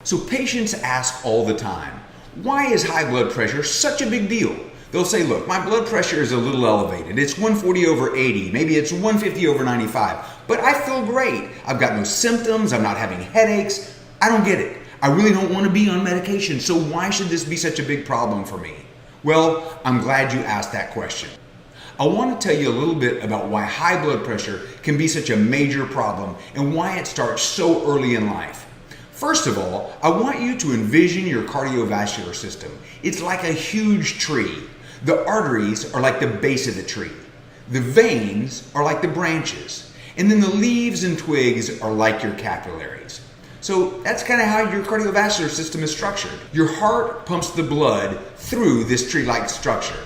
So patients ask all the time, why is high blood pressure such a big deal? They'll say, look, my blood pressure is a little elevated. It's 140 over 80, maybe it's 150 over 95, but I feel great. I've got no symptoms, I'm not having headaches. I don't get it. I really don't want to be on medication, so why should this be such a big problem for me? Well, I'm glad you asked that question. I want to tell you a little bit about why high blood pressure can be such a major problem and why it starts so early in life. First of all, I want you to envision your cardiovascular system. It's like a huge tree. The arteries are like the base of the tree. The veins are like the branches. And then the leaves and twigs are like your capillaries. So that's kind of how your cardiovascular system is structured. Your heart pumps the blood through this tree-like structure.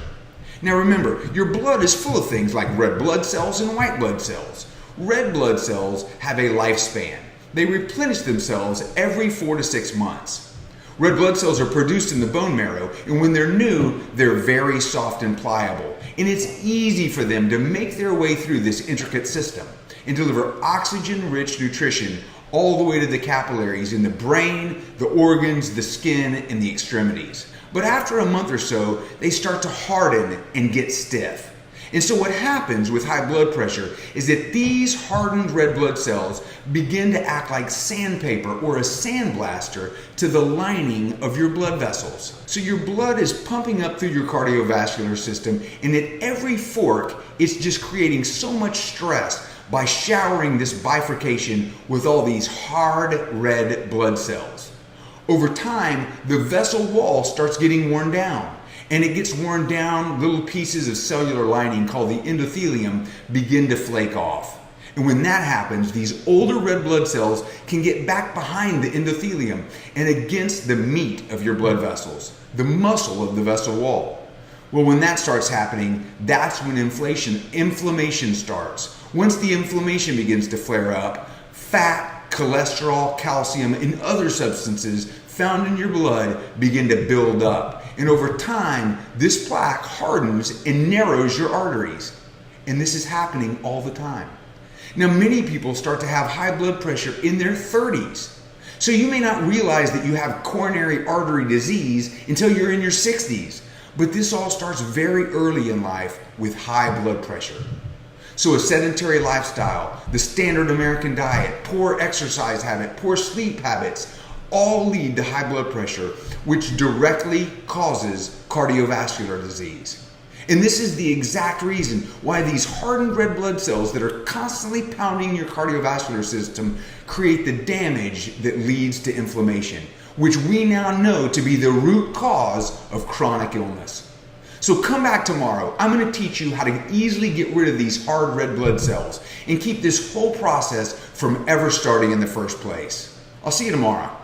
Now remember, your blood is full of things like red blood cells and white blood cells. Red blood cells have a lifespan. They replenish themselves every 4 to 6 months. Red blood cells are produced in the bone marrow, and when they're new, they're very soft and pliable. And it's easy for them to make their way through this intricate system and deliver oxygen-rich nutrition all the way to the capillaries in the brain, the organs, the skin, and the extremities. But after a month or so, they start to harden and get stiff. And so what happens with high blood pressure is that these hardened red blood cells begin to act like sandpaper or a sandblaster to the lining of your blood vessels. So your blood is pumping up through your cardiovascular system, and at every fork, it's just creating so much stress by showering this bifurcation with all these hard red blood cells. Over time, the vessel wall starts getting worn down. And it gets worn down, little pieces of cellular lining called the endothelium begin to flake off. And when that happens, these older red blood cells can get back behind the endothelium and against the meat of your blood vessels, the muscle of the vessel wall. Well, when that starts happening, that's when inflammation starts. Once the inflammation begins to flare up, fat, cholesterol, calcium, and other substances found in your blood begin to build up. And over time, this plaque hardens and narrows your arteries. And this is happening all the time. Now, many people start to have high blood pressure in their 30s. So you may not realize that you have coronary artery disease until you're in your 60s. But this all starts very early in life with high blood pressure. So a sedentary lifestyle, the standard American diet, poor exercise habit, poor sleep habits, all lead to high blood pressure, which directly causes cardiovascular disease. And this is the exact reason why these hardened red blood cells that are constantly pounding your cardiovascular system create the damage that leads to inflammation, which we now know to be the root cause of chronic illness. So come back tomorrow. I'm going to teach you how to easily get rid of these hard red blood cells and keep this whole process from ever starting in the first place. I'll see you tomorrow.